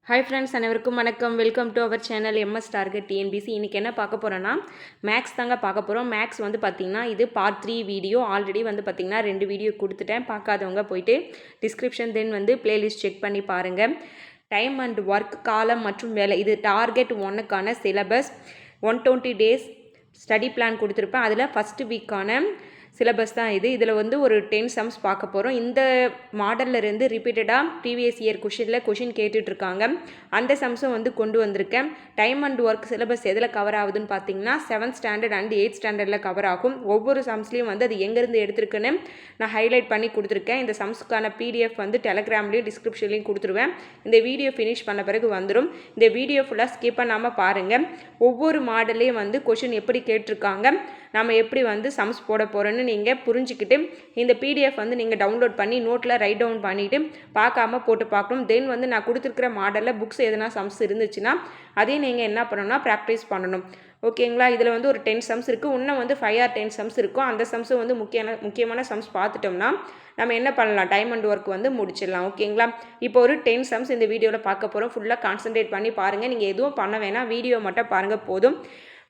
Hi friends, அனைவருக்கும் வணக்கம். Welcome to our channel MS target TNPSC. இன்றைக்கி என்ன பார்க்க போகிறோன்னா மேக்ஸ் தாங்க பார்க்க போகிறோம். மேக்ஸ் வந்து பார்த்திங்கன்னா இது பார்ட் 3 வீடியோ. ஆல்ரெடி வந்து பார்த்திங்கன்னா 2 வீடியோ கொடுத்துட்டேன். பார்க்காதவங்க போயிட்டு டிஸ்கிரிப்ஷன் தென் வந்து பிளேலிஸ்ட் செக் பண்ணி பாருங்கள். டைம் அண்ட் ஒர்க், காலம் மற்றும் வேலை, இது டார்கெட் 1க்கான சிலபஸ். 120 டேஸ் ஸ்டடி பிளான் கொடுத்துருப்பேன். அதில் ஃபஸ்ட்டு வீக்கான சிலபஸ் தான் இது. இதில் வந்து ஒரு 10 சம்ஸ் பார்க்க போகிறோம். இந்த மாடலில் இருந்து ரிப்பீட்டடாக ப்ரீவியஸ் இயர் கொஷின் கேட்டுட்ருக்காங்க. அந்த சம்ஸும் வந்து கொண்டு வந்திருக்கேன். டைம் அண்ட் ஒர்க் சிலபஸ் எதில் கவர் ஆகுதுன்னு பார்த்தீங்கன்னா 7th ஸ்டாண்டர்ட் அண்ட் 8th ஸ்டாண்டர்டில் கவர் ஆகும். ஒவ்வொரு சம்ஸ்லேயும் வந்து அது எங்கேருந்து எடுத்திருக்குன்னு நான் ஹைலைட் பண்ணி கொடுத்துருக்கேன். இந்த சம்ஸுக்கான பிடிஎஃப் வந்து டெலகிராம்லேயும் டிஸ்கிரிப்ஷன்லேயும் கொடுத்துருவேன். இந்த வீடியோ ஃபினிஷ் பண்ண பிறகு வந்துடும். இந்த வீடியோ ஃபுல்லாக ஸ்கிப் பண்ணாமல் பாருங்கள். ஒவ்வொரு மாடல்லையும் வந்து கொஷின் எப்படி கேட்டிருக்காங்க, நம்ம எப்படி வந்து சம்ஸ் போட போகிறோன்னு நீங்கள் புரிஞ்சுக்கிட்டு இந்த பிடிஎஃப் வந்து நீங்கள் டவுன்லோட் பண்ணி நோட்டில் ரைட் டவுன் பண்ணிவிட்டு பார்க்காம போட்டு பார்க்கணும். தென் வந்து நான் கொடுத்துருக்கிற மாடலில் புக்ஸ் எதனா சம்ஸ் இருந்துச்சுன்னா அதையும் நீங்கள் என்ன பண்ணணும்னா ப்ராக்டிஸ் பண்ணணும். ஓகேங்களா? இதில் வந்து ஒரு 10 சம்ஸ் இருக்குது. இன்னும் வந்து 5 or 10 சம்ஸ் இருக்கும். அந்த சம்ஸும் வந்து முக்கியமான சம்ஸ் பார்த்துட்டோம்னா நம்ம என்ன பண்ணலாம், டைம் அண்ட் ஒர்க் வந்து முடிச்சிடலாம். ஓகேங்களா? இப்போ ஒரு 10 சம்ஸ் இந்த வீடியோவில் பார்க்க போகிறோம். ஃபுல்லாக கான்சன்ட்ரேட் பண்ணி பாருங்கள். நீங்கள் எதுவும் பண்ண வேணாம், வீடியோ மட்டும் பாருங்கள் போதும்.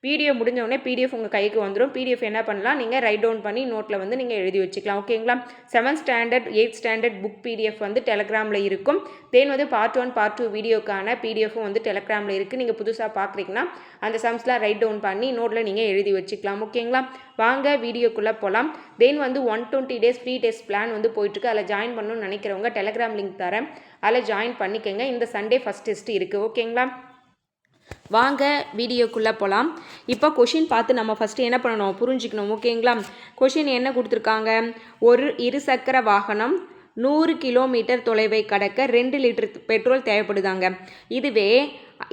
வீடியோ முடிஞ்சோடனே பிடிஎஃப் உங்கள் கைக்கு வந்துடும். பிடிஎஃப் என்ன பண்ணலாம், நீங்கள் ரைட் டவுன் பண்ணி நோட்டில் வந்து நீங்கள் எழுதி வச்சுக்கலாம். ஓகேங்களா? 7th standard 8th standard book PDF வந்து டெலகிராமில் இருக்கும். தென் வந்து பார்ட் 1 பார்ட் 2 வீடியோக்கான பிடிஎஃப்பும் வந்து டெலகிராமில் இருக்குது. நீங்கள் புதுசாக பார்க்குறீங்கன்னா அந்த சம்ஸ்லாம் ரைட் டவுன் பண்ணி நோட்டில் நீங்கள் எழுதி வச்சுக்கலாம். ஓகேங்களா? வாங்க வீடியோக்குள்ளே போகலாம். தென் வந்து 120 டேஸ் ஃப்ரீ டெஸ்ட் பிளான் வந்து போயிட்டுருக்கு. அதில் ஜாயின் பண்ணணும்னு நினைக்கிறவங்க டெலகிராம் லிங்க் தரேன், அதில் ஜாயின் பண்ணிக்கோங்க. இந்த சண்டே ஃபஸ்ட் டெஸ்ட் இருக்குது. ஓகேங்களா? வாங்க வீடியோக்குள்ளே போகலாம். இப்போ கொஷின் பார்த்து நம்ம ஃபஸ்ட்டு என்ன பண்ணணும், புரிஞ்சுக்கணும். ஓகேங்களா? கொஷின் என்ன கொடுத்துருக்காங்க, ஒரு இருசக்கர வாகனம் 100 கிலோமீட்டர் தொலைவை கடக்க 2 லிட்டர் பெட்ரோல் தேவைப்படுதாங்க. இதுவே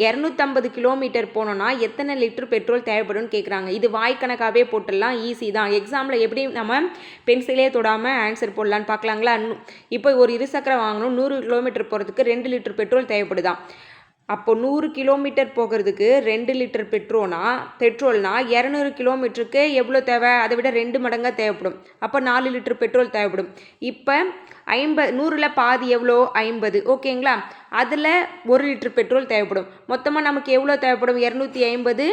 250 கிலோமீட்டர் போனோன்னா எத்தனை லிட்டர் பெட்ரோல் தேவைப்படும்னு கேட்குறாங்க. இது வாய்க்கணக்காகவே போட்டுடலாம், ஈஸி தான். எக்ஸாமில் எப்படி நம்ம பென்சிலே தொடாமல் ஆன்சர் போடலான்னு பார்க்கலாங்களா? இப்போ ஒரு இருசக்கர வாகனம் 100 கிலோமீட்டர் போகிறதுக்கு 2 லிட்டர் பெட்ரோல் தேவைப்படுதான். அப்போ 100 கிலோமீட்டர் போகிறதுக்கு 2 லிட்டர் பெட்ரோல்னா 200 கிலோமீட்டருக்கு எவ்வளோ தேவை, அதை விட 2 மடங்காக தேவைப்படும். அப்போ 4 லிட்டர் பெட்ரோல் தேவைப்படும். இப்போ 100ல் பாதி எவ்வளோ, 50. ஓகேங்களா? அதில் 1 லிட்டர் பெட்ரோல் தேவைப்படும். மொத்தமாக நமக்கு எவ்வளோ தேவைப்படும், 250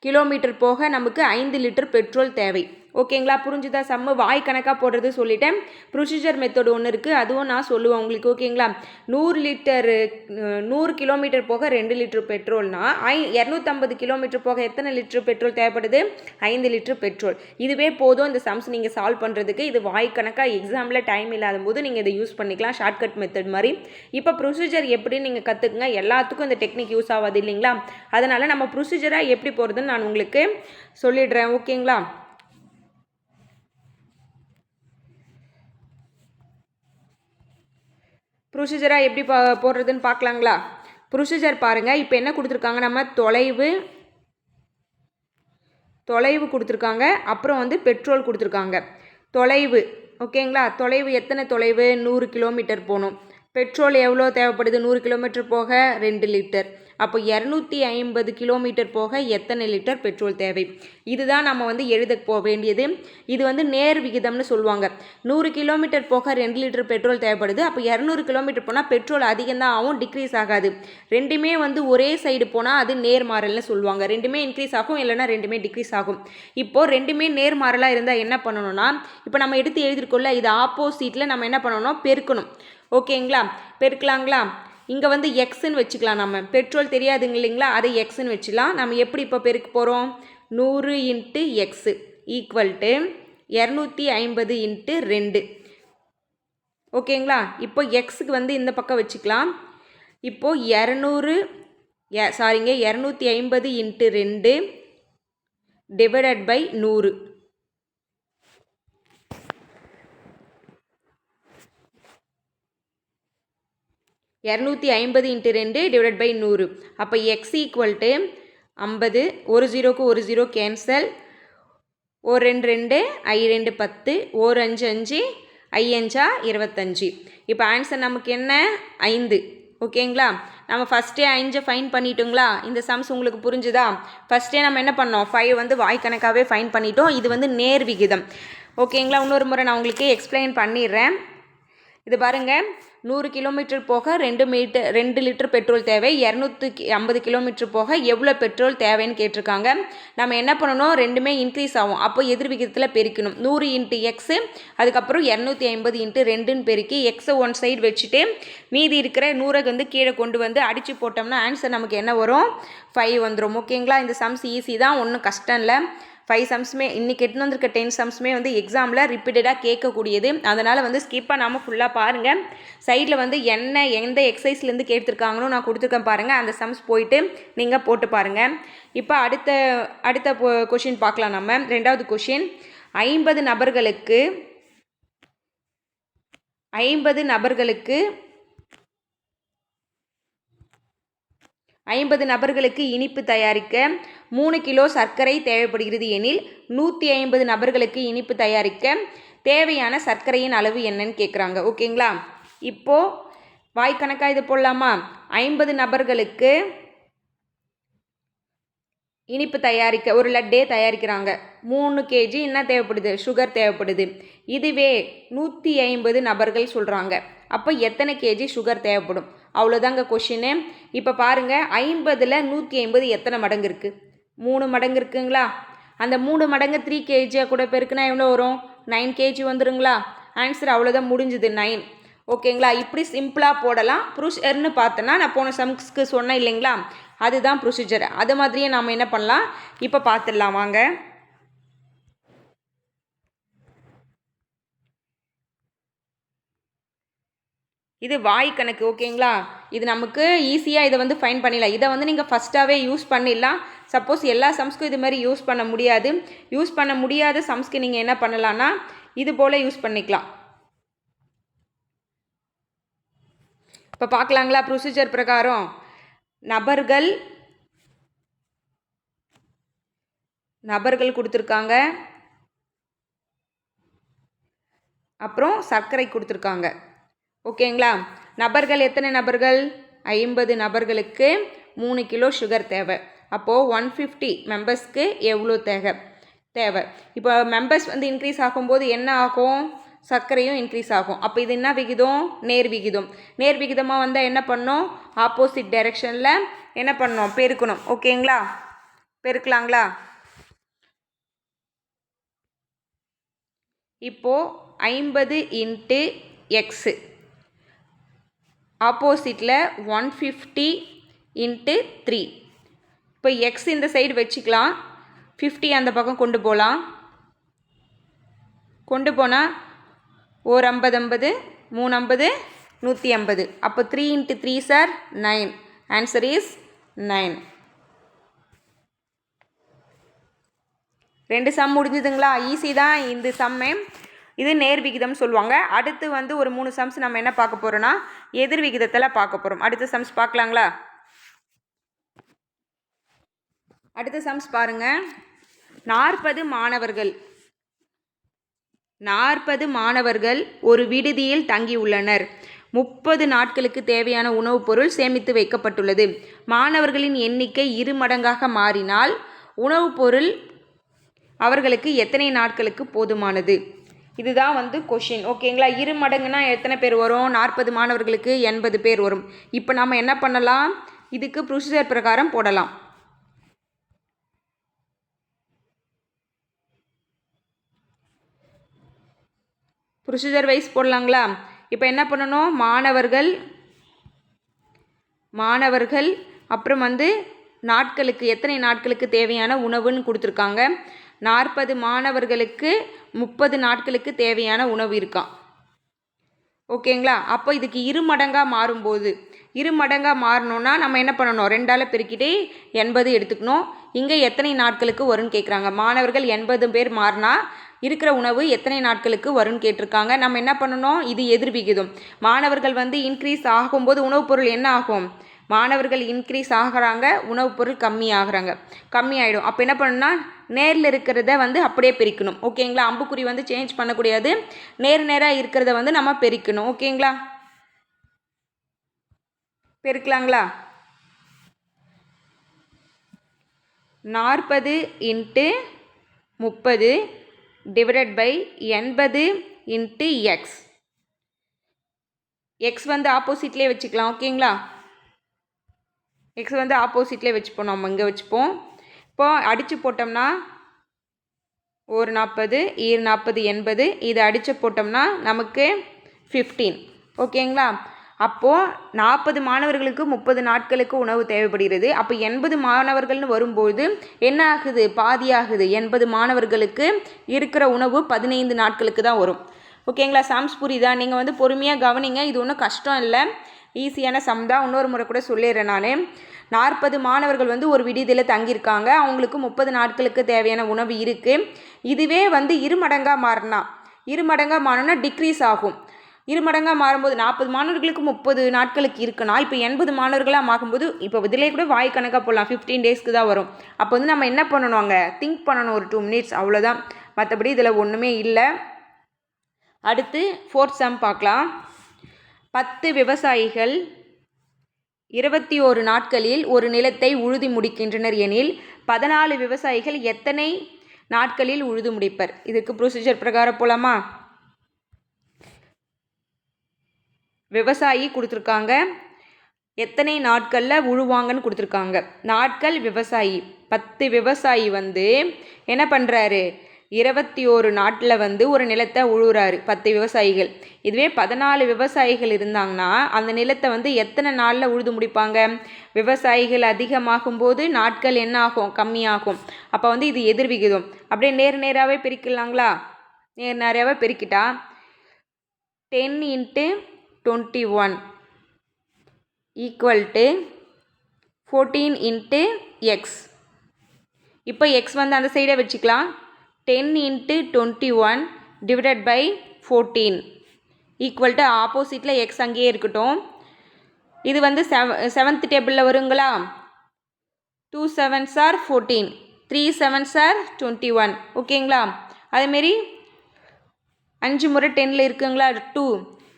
கிலோமீட்டர் போக நமக்கு 5 லிட்டர் பெட்ரோல் தேவை. ஓகேங்களா? புரிஞ்சுதா? சம்மு வாய் கணக்காக போடுறது சொல்லிட்டேன். ப்ரொசீஜர் மெத்தட் ஒன்று இருக்குது, அதுவும் நான் சொல்லுவேன் உங்களுக்கு. ஓகேங்களா? 100 கிலோமீட்டர் போக 2 லிட்டர் பெட்ரோல்னா 250 கிலோமீட்டர் போக எத்தனை லிட்டர் பெட்ரோல் தேவைப்படுது, 5 லிட்டர் பெட்ரோல். இதுவே போதும் இந்த சம்ஸ் நீங்கள் சால்வ் பண்ணுறதுக்கு. இது வாய் கணக்காக எக்ஸாமில் டைம் இல்லாத போது நீங்கள் இதை யூஸ் பண்ணிக்கலாம், ஷார்ட்கட் மெத்தட் மாதிரி. இப்போ ப்ரொசீஜர் எப்படின்னு நீங்கள் கற்றுக்குங்க. எல்லாத்துக்கும் இந்த டெக்னிக் யூஸ் ஆகாது இல்லைங்களா? அதனால் நம்ம ப்ரொசீஜராக எப்படி போகிறதுன்னு நான் உங்களுக்கு சொல்லிடுறேன். ஓகேங்களா? ப்ரொசீஜராக எப்படி போடுறதுன்னு பார்க்கலாங்களா? ப்ரொசீஜர் பாருங்கள். இப்போ என்ன கொடுத்துருக்காங்க, நம்ம தொலைவு கொடுத்துருக்காங்க, அப்புறம் வந்து பெட்ரோல் கொடுத்துருக்காங்க. தொலைவு, ஓகேங்களா? தொலைவு எத்தனை தொலைவு, 100 கிலோமீட்டர் போகணும். பெட்ரோல் எவ்வளோ தேவைப்படுது, 100 கிலோமீட்டர் போக 2 லிட்டர். அப்போ 250 கிலோமீட்டர் போக எத்தனை லிட்டர் பெட்ரோல் தேவை, இதுதான் நம்ம வந்து எழுத வேண்டியது. இது வந்து நேர் விகிதம்னு சொல்லுவாங்க. 100 கிலோமீட்டர் போக 2 லிட்டர் பெட்ரோல் தேவைப்படுது. அப்போ 200 கிலோமீட்டர் போனால் பெட்ரோல் அதிகம்தான் ஆகும், டிக்ரீஸ் ஆகாது. ரெண்டுமே வந்து ஒரே சைடு போனால் அது நேர்மாறல்னு சொல்லுவாங்க. ரெண்டுமே இன்க்ரீஸ் ஆகும், இல்லைனா ரெண்டுமே டிக்ரீஸ் ஆகும். இப்போது ரெண்டுமே நேர்மாறலாக இருந்தால் என்ன பண்ணணும்னா, இப்போ நம்ம எடுத்து எழுதிருக்கோம்ல, இது ஆப்போசிட்டில் நம்ம என்ன பண்ணணும், பெருக்கணும். ஓகேங்களா? பெருக்கலாங்களா? இங்கே வந்து எக்ஸ்ன்னு வச்சுக்கலாம். நம்ம பெட்ரோல் தெரியாதுங்க இல்லைங்களா, அதை எக்ஸ்ன்னு வச்சுக்கலாம். நம்ம எப்படி இப்போ பெருக்க போகிறோம், 100 × எக்ஸு ஈக்குவல் டு 250 × 2. ஓகேங்களா? இப்போ எக்ஸுக்கு வந்து இந்த பக்கம் வச்சுக்கலாம். இப்போது 250 × 2 டிவைடட் பை 100. 250 × 2 divided by 100. அப்போ எக்ஸ் ஈக்குவல் டு 50. ஒரு ஜீரோக்கு ஒரு ஜீரோ கேன்சல். ஒரு 2 2, ஐ 2 10, ஒரு 5 5, ஐ 5 25. இப்போ ஆன்சர் நமக்கு என்ன, 5. ஓகேங்களா? நம்ம ஃபஸ்ட்டே 5 ஃபைன் பண்ணிட்டோங்களா? இந்த சம்ஸ் உங்களுக்கு புரிஞ்சுதா? ஃபஸ்ட்டே நம்ம என்ன பண்ணோம், 5 வந்து வாய்க்கணக்காகவே ஃபைன் பண்ணிட்டோம். இது வந்து நேர் விகிதம். ஓகேங்களா? இன்னொரு முறை நான் உங்களுக்கு எக்ஸ்பிளைன் பண்ணிடுறேன். இது பாருங்கள், 100 கிலோமீட்டர் போக 2 லிட்டர் பெட்ரோல் தேவை. 250 கிலோமீட்டர் போக எவ்வளோ பெட்ரோல் தேவைன்னு கேட்டிருக்காங்க. நம்ம என்ன பண்ணணும், ரெண்டுமே இன்க்ரீஸ் ஆகும். அப்போ எதிர் விகிதத்தில் பெருக்கணும். 100 × எக்ஸு, அதுக்கப்புறம் 250 × 2ன்னு பெருக்கி எக்ஸை ஒன் சைடு வச்சுட்டு மீதி இருக்கிற 100 வந்து கீழே கொண்டு வந்து அடித்து போட்டோம்னா ஆன்சர் நமக்கு என்ன வரும், 5 வந்துடும். ஓகேங்களா, இந்த சம்ஸ் ஈஸி தான், ஒன்றும் கஷ்டம் இல்லை. 5 சம்ஸுமே இன்றைக்கி எட்டுன்னு வந்திருக்க 10 சம்ஸுமே வந்து எக்ஸாமில் ரிப்பீட்டடாக கேட்கக்கூடியது. அதனால் வந்து ஸ்கிப் பண்ணாமல் ஃபுல்லாக பாருங்கள். சைடில் வந்து எந்த எக்ஸசைஸ்லேருந்து கேட்டிருக்காங்களோ நான் கொடுத்துருக்கேன் பாருங்கள். அந்த சம்ஸ் போயிட்டு நீங்கள் போட்டு பாருங்கள். இப்போ அடுத்த கொஷின் பார்க்கலாம். நம்ம 2வது கொஷின், 50 நபர்களுக்கு இனிப்பு தயாரிக்க 3 கிலோ சர்க்கரை தேவைப்படுகிறது எனில் 150 நபர்களுக்கு இனிப்பு தயாரிக்க தேவையான சர்க்கரையின் அளவு என்னன்னு கேட்குறாங்க. ஓகேங்களா, இப்போது வாய்க்கணக்காக இது போடலாமா? 50 நபர்களுக்கு இனிப்பு தயாரிக்க, ஒரு லட்டே தயாரிக்கிறாங்க, 3 kg என்ன தேவைப்படுது, சுகர் தேவைப்படுது. இதுவே 150 நபர்கள் சொல்கிறாங்க. அப்போ எத்தனை கேஜி சுகர் தேவைப்படும்? அவ்வளோதாங்க கொஷின்னு. இப்போ பாருங்கள், 50ல் 150 எத்தனை மடங்கு இருக்குது? 3 மடங்கு இருக்குங்களா? அந்த 3 மடங்கு 3 kg கூட பெருக்குனா எவ்வளோ வரும்? 9 kg வந்துருங்களா? ஆன்சர் அவ்வளோதான், முடிஞ்சுது, 9. ஓகேங்களா, இப்படி சிம்பிளாக போடலாம். ப்ரொசீஜர்னு பார்த்தோன்னா நான் போன சம்ஸ்க்கு சொன்னேன் இல்லைங்களா, அதுதான் ப்ரொசீஜர். அது மாதிரியே நாம் என்ன பண்ணலாம், இப்போ பார்த்துடலாம் வாங்க. இது வாய் கணக்கு. ஓகேங்களா, இது நமக்கு ஈஸியாக இதை வந்து ஃபைன் பண்ணிடலாம். இதை வந்து நீங்கள் ஃபஸ்ட்டாகவே யூஸ் பண்ணிடலாம். சப்போஸ் எல்லா சம்ஸ்க்கும் இது மாதிரி யூஸ் பண்ண முடியாத சம்ஸ்க்கு நீங்கள் என்ன பண்ணலான்னா இது போல் யூஸ் பண்ணிக்கலாம். இப்போ பார்க்கலாங்களா, ப்ரொசீஜர் பிரகாரம் நபர்கள் கொடுத்துருக்காங்க, அப்புறம் சர்க்கரை கொடுத்துருக்காங்க. ஓகேங்களா, நபர்கள் எத்தனை நபர்கள்? 50 நபர்களுக்கு 3 கிலோ சுகர் தேவை. அப்போது 150 மெம்பர்ஸ்க்கு எவ்வளோ தேவை? இப்போ மெம்பர்ஸ் வந்து இன்க்ரீஸ் ஆகும்போது என்ன ஆகும், சர்க்கரையும் இன்க்ரீஸ் ஆகும். அப்போ இது என்ன விகிதம்? நேர் விகிதமாக வந்தால் என்ன பண்ணோம், ஆப்போசிட் டைரெக்ஷனில் என்ன பண்ணோம், பெருக்கணும். ஓகேங்களா, பெருக்கலாங்களா? இப்போது 50 × x, ஆப்போசிட்டில் 150 × 3. இப்போ எக்ஸ் இந்த சைடு வச்சுக்கலாம், 50 அந்த பக்கம் கொண்டு போகலாம். கொண்டு போனால் ஒரு 50, 350, 150. அப்போ 3 × 3 சார் 9. Answer is 9. 2 சம் முடிஞ்சுதுங்களா? ஈஸி தான் இந்த சம்மே. இது நேர் விகிதம் சொல்லுவாங்க. அடுத்து வந்து ஒரு 3 சம்ஸ் நம்ம என்ன பார்க்க போகிறோன்னா எதிர் விகிதத்தில் பார்க்க போகிறோம். அடுத்த சம்ஸ் பார்க்கலாங்களா? அடுத்த சம்ஸ் பாருங்கள். 40 மாணவர்கள் ஒரு விடுதியில் தங்கியுள்ளனர். 30 நாட்களுக்கு தேவையான உணவுப் பொருள் சேமித்து வைக்கப்பட்டுள்ளது. மாணவர்களின் எண்ணிக்கை 2 மடங்காக மாறினால் உணவுப் பொருள் அவர்களுக்கு எத்தனை நாட்களுக்கு போதுமானது? இதுதான் வந்து கொஷின். ஓகேங்களா, 2 மடங்குனா எத்தனை பேர் வரும்? 40 மாணவர்களுக்கு 80 பேர் வரும். இப்போ நம்ம என்ன பண்ணலாம், இதுக்கு ப்ரொசீஜர் பிரகாரம் போடலாம். ப்ரொசீஜர் வைஸ் போடலாங்களா? இப்போ என்ன பண்ணணும், மாணவர்கள் அப்புறம் வந்து நாட்களுக்கு, எத்தனை நாட்களுக்கு தேவையான உணவுன்னு கொடுத்துருக்காங்க. 40 மாணவர்களுக்கு 30 நாட்களுக்கு தேவையான உணவு இருக்கான். ஓகேங்களா, அப்போ இதுக்கு 2 மடங்காக மாறும்போது, 2 மடங்காக மாறணுன்னா நம்ம என்ன பண்ணணும், 2ஆல் பெருக்கிட்டு 80 எடுத்துக்கணும். இங்கே எத்தனை நாட்களுக்கு வரும்னு கேட்குறாங்க. மாணவர்கள் 80 பேர் மாறினா இருக்கிற உணவு எத்தனை நாட்களுக்கு வரும்னு கேட்டிருக்காங்க. நம்ம என்ன பண்ணணும், இது எதிர் விகிதம். மாணவர்கள் வந்து இன்க்ரீஸ் ஆகும்போது உணவுப் பொருள் என்ன ஆகும், மாணவர்கள் இன்க்ரீஸ் ஆகிறாங்க, உணவுப் பொருள் கம்மி ஆகிடும். அப்போ என்ன பண்ணணும்னா நேரில் இருக்கிறத வந்து அப்படியே பிரிக்கணும். ஓகேங்களா, அம்புக்குறி வந்து சேஞ்ச் பண்ணக்கூடாது, நேராக இருக்கிறத வந்து நம்ம பிரிக்கணும். ஓகேங்களா, பெருக்கலாங்களா? 40 × 30 / 80 × x. எக்ஸ் வந்து ஆப்போசிட்லேயே வச்சுக்கலாம். ஓகேங்களா, எக்ஸ் வந்து ஆப்போசிட்லேயே வச்சுப்போம், நம்ம இங்கே வச்சுப்போம். இப்போ அடித்து போட்டோம்னா 1 40 2 40 80, இதை அடித்து போட்டோம்னா நமக்கு 15. ஓகேங்களா, அப்போது 40 மாணவர்களுக்கு 30 நாட்களுக்கு உணவு தேவைப்படுகிறது. அப்போ 80 மாணவர்கள்னு வரும்போது என்ன ஆகுது, பாதி ஆகுது. 80 மாணவர்களுக்கு இருக்கிற உணவு 15 நாட்களுக்கு தான் வரும். ஓகேங்களா, சம்ஸ் புரியுதா? நீங்கள் வந்து பொறுமையாக கவனிங்க, இது ஒன்றும் கஷ்டம் இல்லை, ஈஸியான சம் தான். இன்னொரு முறை கூட சொல்லிடுறேன் நான். 40 மாணவர்கள் வந்து ஒரு விடுதியில் தங்கியிருக்காங்க, அவங்களுக்கு 30 நாட்களுக்கு தேவையான உணவு இருக்குது. இதுவே வந்து இருமடங்காக மாறினா டிக்ரீஸ் ஆகும். இருமடங்காக மாறும்போது 40 மாணவர்களுக்கு 30 நாட்களுக்கு இருக்குன்னா, இப்போ 80 மாணவர்களாக ஆகும்போது இப்போ இதிலே கூட வாய் கணக்காக போடலாம், 15 டேஸ்க்கு தான் வரும். அப்போ வந்து நம்ம என்ன பண்ணணும், அங்கே திங்க் பண்ணணும் ஒரு 2 மினிட்ஸ், அவ்வளோதான். மற்றபடி இதில் ஒன்றுமே இல்லை. அடுத்து 4th சம் பார்க்கலாம். 10 விவசாயிகள் 21 நாட்களில் ஒரு நிலத்தை உழுதி முடிக்கின்றனர் எனில் 14 விவசாயிகள் எத்தனை நாட்களில் உழுது முடிப்பர்? இதுக்கு ப்ரொசீஜர் பிரகாரம் போலாமா? விவசாயி கொடுத்துருக்காங்க, எத்தனை நாட்களில் உழுவாங்கன்னு கொடுத்துருக்காங்க. நாட்கள் விவசாயி 10 விவசாயி வந்து என்ன பண்ணுறாரு, 21 நாட்டில் வந்து ஒரு நிலத்தை உழுவுறாரு 10 விவசாயிகள். இதுவே 14 விவசாயிகள் இருந்தாங்கன்னா அந்த நிலத்தை வந்து எத்தனை நாளில் உழுது முடிப்பாங்க? விவசாயிகள் அதிகமாகும் போது நாட்கள் என்ன ஆகும், கம்மியாகும். அப்போ வந்து இது எதிர்விகிதம். அப்படியே நேராகவே பிரிக்கலாங்களா? நேராகவே பெருக்கிட்டா 10 × 21 ஈக்குவல் டு 14 × x. இப்போ எக்ஸ் வந்து அந்த சைடே வச்சுக்கலாம். 10 × 21 டிவைடட் பை 14 ஈக்குவல் டு ஆப்போசிட்டில் எக்ஸ் அங்கேயே இருக்கட்டும். இது வந்து 7th டேபிளில் வருங்களா? 2 7s are 14, 3 7s are 21. ஓகேங்களா, அதேமாரி 5 முறை 10ல் இருக்குங்களா 2.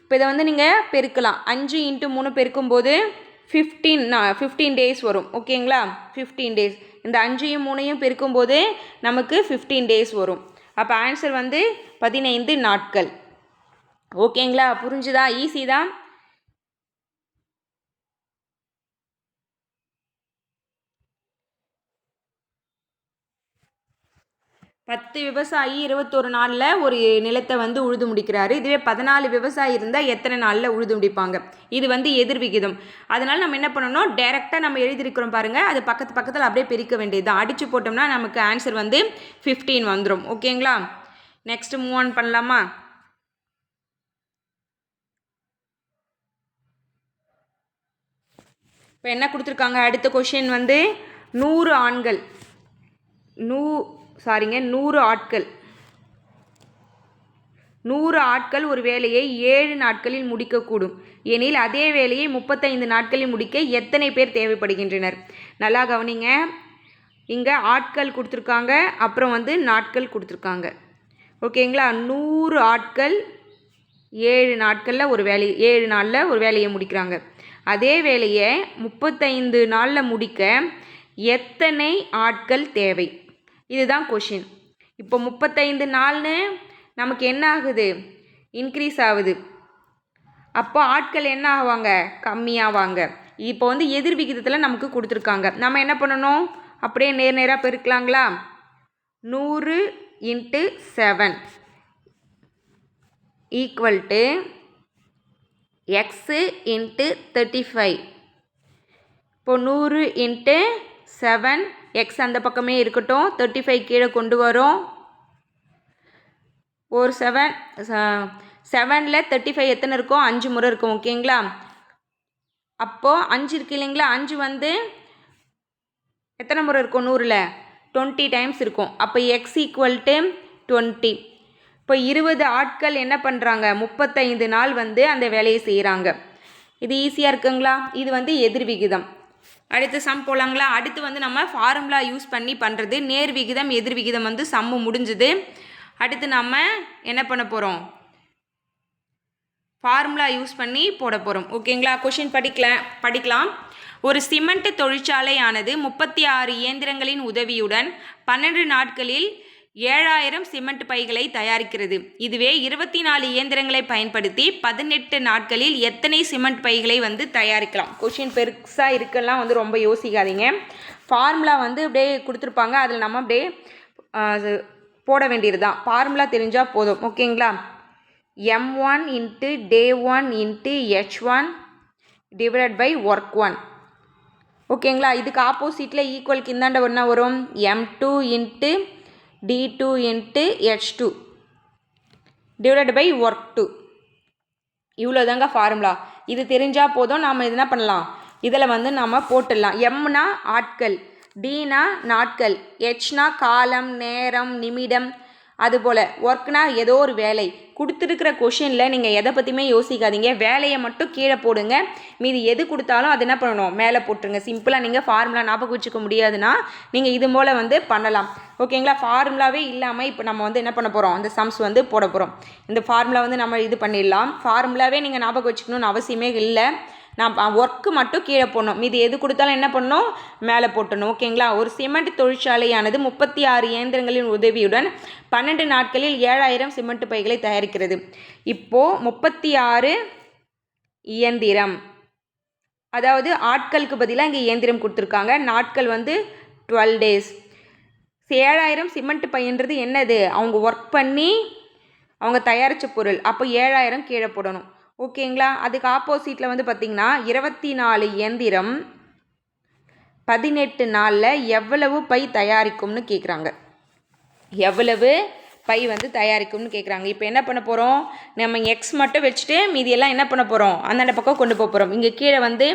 இப்போ இதை வந்து நீங்கள் பெருக்கலாம். 5 × 3 பெருக்கும்போது 15 டேஸ் வரும். ஓகேங்களா, 15 டேஸ். இந்த 5யும் 3யும் பெருக்கும்போது நமக்கு 15 டேஸ் வரும். அப்போ ஆன்சர் வந்து 15 நாட்கள். ஓகேங்களா, புரிஞ்சுதா? ஈஸி தான். பத்து விவசாயி 21 நாளில் ஒரு நிலத்தை வந்து உழுது முடிக்கிறாரு. இதுவே 14 விவசாயி இருந்தால் எத்தனை நாளில் உழுது முடிப்பாங்க? இது வந்து எதிர்விகிதம். அதனால் நம்ம என்ன பண்ணணும், டைரெக்டாக நம்ம எழுதியிருக்கிறோம் பாருங்கள், அது பக்கத்தில் அப்படியே பிரிக்க வேண்டியது தான். அடித்து போட்டோம்னா நமக்கு ஆன்சர் வந்து 15 வந்துடும். ஓகேங்களா, நெக்ஸ்ட் மூவ் ஆன் பண்ணலாமா? இப்போ என்ன கொடுத்துருக்காங்க, அடுத்த கொஷின் வந்து 100 ஆண்கள் 100 ஆட்கள் 100 ஆட்கள் ஒரு வேலையை 7 நாட்களில் முடிக்கக்கூடும் எனில் அதே வேலையை 35 நாட்களில் முடிக்க எத்தனை பேர் தேவைப்படுகின்றனர்? நல்லா கவனிங்க, இங்கே ஆட்கள் கொடுத்துருக்காங்க, அப்புறம் வந்து நாட்கள் கொடுத்துருக்காங்க. ஓகேங்களா, 100 ஆட்கள் 7 நாட்களில் ஒரு வேலையை 7 நாளில் ஒரு வேலையை முடிக்கிறாங்க. அதே வேலையை 35 நாளில் முடிக்க எத்தனை ஆட்கள் தேவை? இதுதான் கொஷின். இப்போ 35 நாள்னு நமக்கு என்ன ஆகுது, இன்க்ரீஸ் ஆகுது. அப்போ ஆட்கள் என்ன ஆவாங்க, கம்மியாவாங்க. இப்போ வந்து எதிர் விகிதத்தில் நமக்கு கொடுத்துருக்காங்க. நம்ம என்ன பண்ணணும், அப்படியே நேராக பெருக்கலாங்களா? 100 × 7 ஈக்குவல் டு x × 35. இப்போ 100 × 7, எக்ஸ் அந்த பக்கமே இருக்கட்டும், 35 கீழே கொண்டு வரும். ஒரு 7ல் 35 எத்தனை இருக்கும், 5 முறை இருக்கும். ஓகேங்களா, அப்போது 5 இருக்கு இல்லைங்களா, 5 வந்து எத்தனை முறை இருக்கும் 100ல் 20 டைம்ஸ் இருக்கும். அப்போ எக்ஸ் ஈக்குவல் டு 20. இப்போ 20 ஆட்கள் என்ன பண்ணுறாங்க, 35 நாள் வந்து அந்த வேலையை செய்கிறாங்க. இது ஈஸியாக இருக்குங்களா? இது வந்து எதிர்விகிதம். அடுத்து சம் போலாங்களா? அடுத்து வந்து நம்ம ஃபார்முலா யூஸ் பண்ணி பண்ணுறது. நேர் விகிதம் எதிர் விகிதம் வந்து சம்மு முடிஞ்சுது. அடுத்து நம்ம என்ன பண்ண போகிறோம், ஃபார்முலா யூஸ் பண்ணி போட போகிறோம். ஓகேங்களா, கொஷின் படிக்கலாம். ஒரு சிமெண்ட் தொழிற்சாலையானது 36 இயந்திரங்களின் உதவியுடன் 12 நாட்களில் 7000 சிமெண்ட் பைகளை தயாரிக்கிறது. இதுவே 24 இயந்திரங்களை பயன்படுத்தி 18 நாட்களில் எத்தனை சிமெண்ட் பைகளை வந்து தயாரிக்கலாம்? கொஷின் பெருசாக இருக்கெல்லாம் வந்து ரொம்ப யோசிக்காதீங்க. ஃபார்முலா வந்து அப்படியே கொடுத்துருப்பாங்க, அதில் நம்ம அப்படியே போட வேண்டியது தான். ஃபார்முலா தெரிஞ்சால் போதும். ஓகேங்களா? M1 × day1 × H1 divided by work 1. ஓகேங்களா? இதுக்கு ஆப்போசிட்டில் ஈக்குவலுக்கு இந்தாண்ட என்ன வரும்? M2 × d2 × H2 divided by work 2. இவ்வளோ தாங்க ஃபார்முலா. இது தெரிஞ்சால் போதும். நாம் இது என்ன பண்ணலாம்? இதில் வந்து நாம் போட்டுடலாம். எம்னா ஆட்கள், டினா நாட்கள், ஹெச்னா காலம், நேரம், நிமிடம், அதுபோல் ஒர்க்னா ஏதோ ஒரு வேலை. கொடுத்துருக்கிற கொஷினில் நீங்கள் எதை பற்றியுமே யோசிக்காதீங்க, வேலையை மட்டும் கீழே போடுங்க. மீதி எது கொடுத்தாலும் அது என்ன பண்ணணும்? மேலே போட்டுருங்க. சிம்பிளாக நீங்கள் ஃபார்முலா ஞாபகம் வச்சுக்க முடியாதுன்னா நீங்கள் இது போல் வந்து பண்ணலாம். ஓகேங்களா? ஃபார்முலாவே இல்லாமல் இப்போ நம்ம வந்து என்ன பண்ண போகிறோம்? அந்த சம்ஸ் வந்து போட போகிறோம். இந்த ஃபார்முலா வந்து நம்ம இது பண்ணிடலாம். ஃபார்முலாவே நீங்கள் ஞாபகம் வச்சுக்கணும்னு அவசியமே இல்லை. நான் ஒர்க்கு மட்டும் கீழே போடணும். மீது எது கொடுத்தாலும் என்ன பண்ணணும்? மேலே போட்டணும். ஓகேங்களா? ஒரு சிமெண்ட் தொழிற்சாலையானது 36 இயந்திரங்களின் உதவியுடன் 12 நாட்களில் 7000 சிமெண்ட் பைகளை தயாரிக்கிறது. இப்போது 36 இயந்திரம், அதாவது ஆட்களுக்கு பதிலாக இங்கே இயந்திரம் கொடுத்துருக்காங்க. நாட்கள் வந்து 12 days. 7000 சிமெண்ட் பையன்றது என்னது? அவங்க ஒர்க் பண்ணி அவங்க தயாரித்த பொருள். அப்போ 7000 கீழே போடணும். ஓகேங்களா? அதுக்கு ஆப்போசிட்டில் வந்து பார்த்திங்கன்னா 24 இயந்திரம் 18 நாளில் எவ்வளவு பை தயாரிக்கும்னு கேட்குறாங்க. எவ்வளவு பை வந்து தயாரிக்கும்னு கேட்குறாங்க. இப்போ என்ன பண்ண போகிறோம்? நம்ம எக்ஸ் மட்டும் வச்சுட்டு மீதியெல்லாம் என்ன பண்ண போகிறோம்? அந்தாண்ட பக்கம் கொண்டு போக போகிறோம். இங்கே கீழே வந்து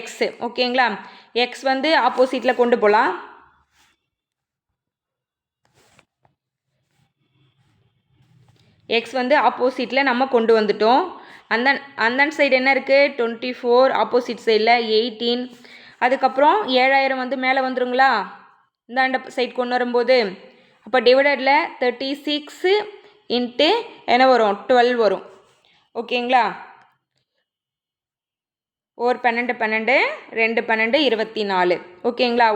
எக்ஸு. ஓகேங்களா? எக்ஸ் வந்து ஆப்போசிட்டில் கொண்டு போகலாம். எக்ஸ் வந்து ஆப்போசிட்டில் நம்ம கொண்டு வந்துட்டோம். அந்த சைடு என்ன இருக்குது? 24, ஆப்போசிட் சைடில் 18. அதுக்கப்புறம் 7000 வந்து மேலே வந்துருங்களா? இந்த சைட் கொண்டு வரும்போது அப்போ டிவைடடில் 36 × என்ன வரும்? 12 வரும். ஓகேங்களா? ஓர் 12 12, 2 12, 24. ஓகேங்களா?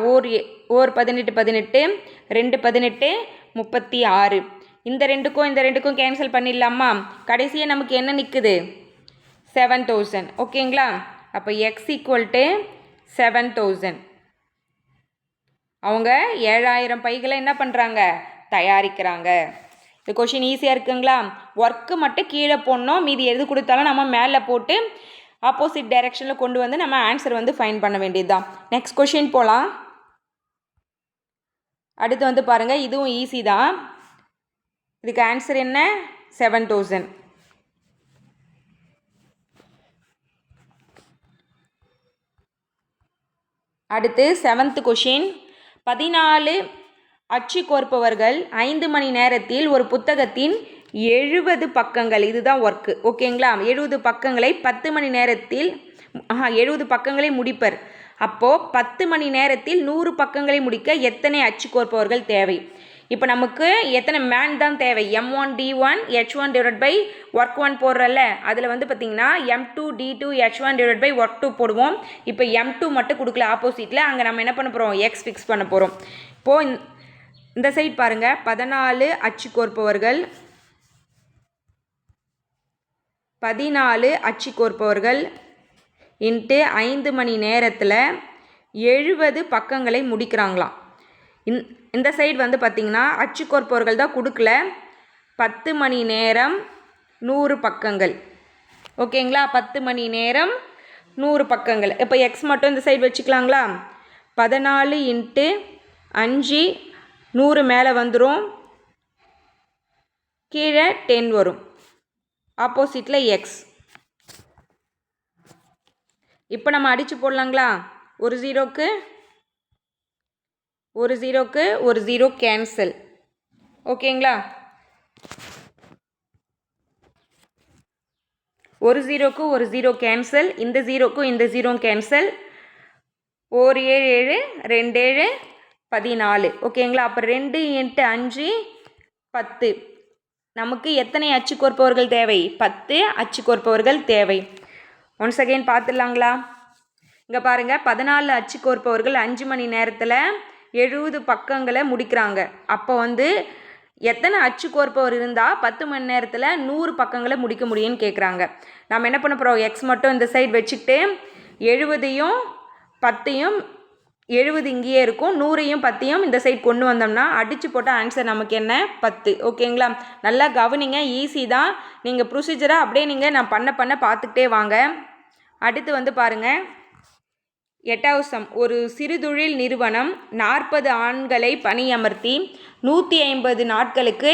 ஓர் 18 18, 2 18, 36. இந்த ரெண்டுக்கும் கேன்சல் பண்ணிடலாமா? கடைசியாக நமக்கு என்ன நிற்குது? 7000. ஓகேங்களா? அப்போ எக்ஸ் = 7000. அவங்க 7000 பைகளை என்ன பண்ணுறாங்க? தயாரிக்கிறாங்க. இந்த கொஷின் ஈஸியாக இருக்குங்களா? ஒர்க்கு மட்டும் கீழே போடணும். மீதி எது கொடுத்தாலும் நம்ம மேலே போட்டு ஆப்போசிட் டைரெக்ஷனில் கொண்டு வந்து நம்ம ஆன்சர் வந்து ஃபைண்ட் பண்ண வேண்டியது தான். நெக்ஸ்ட் கொஷின் போகலாம். அடுத்து வந்து பாருங்கள், இதுவும் ஈஸி தான். இதுக்கு ஆன்சர் என்ன? 7000. அடுத்து 7th கொஷின். 14 அச்சு கோர்ப்பவர்கள் 5 மணி நேரத்தில் ஒரு புத்தகத்தின் 70 பக்கங்கள், இதுதான் ஒர்க்கு. ஓகேங்களா? 70 பக்கங்களை 10 மணி நேரத்தில் 70 பக்கங்களை முடிப்பர். அப்போது 10 மணி நேரத்தில் 100 பக்கங்களை முடிக்க எத்தனை அச்சு கோர்ப்பவர்கள் தேவை? இப்போ நமக்கு எத்தனை மேன் தான் தேவை? M1 D1 H1 divide by work 1 போடுறல, அதில் வந்து பார்த்திங்கன்னா M2 D2 H1 divide by work 2 போடுவோம். இப்போ M2 மட்டும் கொடுக்கல ஆப்போசிட்டில், அங்கே நம்ம என்ன பண்ண போகிறோம்? எக்ஸ் ஃபிக்ஸ் பண்ண போகிறோம். இப்போது இந்த சைட் பாருங்கள், 14 அச்சு கோர்ப்பவர்கள் 14 அச்சு கோர்ப்பவர்கள் இன்ட்டு 5 மணி நேரத்தில் 70 பக்கங்களை முடிக்கிறாங்களாம். இந்த சைடு வந்து பார்த்திங்கன்னா அச்சு கோர்ப்பவர்கள் தான் கொடுக்கல. 10 மணி நேரம் 100 பக்கங்கள். ஓகேங்களா? 10 மணி நேரம் 100 பக்கங்கள். இப்போ எக்ஸ் மட்டும் இந்த சைடு வச்சுக்கலாங்களா? 14 × 5 100 மேலே வந்துடும், கீழே 10 வரும், ஆப்போசிட்டில் எக்ஸ். இப்போ நம்ம அடித்து போடலாங்களா? ஒரு ஜீரோக்கு ஒரு 0 கேன்சல். ஓகேங்களா? ஒரு 0 கேன்சல், இந்த 0க்கும் இந்த 0 கேன்சல். 1 7 7, 2 7 14. ஓகேங்களா? அப்போ 2 × 5 10. நமக்கு எத்தனை அச்சு கோர்ப்பவர்கள் தேவை? 10 அச்சு கோர்ப்பவர்கள் தேவை. ஒன்ஸ் அகைன் பார்த்துடலாங்களா? இங்கே பாருங்கள், 14 அச்சு கோர்ப்பவர்கள் 5 மணி நேரத்தில் 70 பக்கங்களை முடிக்கிறாங்க. அப்போ வந்து எத்தனை அச்சு கோர்ப்பவர் இருந்தால் 10 மணி நேரத்தில் 100 பக்கங்களை முடிக்க முடியும்னு கேட்குறாங்க. நம்ம என்ன பண்ண போகிறோம், எக்ஸ் மட்டும் இந்த சைடு வச்சுக்கிட்டு 70யும் 10யும் 70 இங்கேயே இருக்கும், 100யும் 10யும் இந்த சைடு கொண்டு வந்தோம்னா அடித்து போட்ட ஆன்சர் நமக்கு என்ன 10. ஓகேங்களா, நல்லா கவனிங்க, ஈஸி தான். நீங்கள் ப்ரொசீஜராக அப்படியே நீங்கள் நான் பண்ண பார்த்துக்கிட்டே வாங்க. அடுத்து வந்து பாருங்கள், 8வது சம். ஒரு சிறுதொழில் நிறுவனம் 40 ஆண்களை பணியமர்த்தி 150 நாட்களுக்கு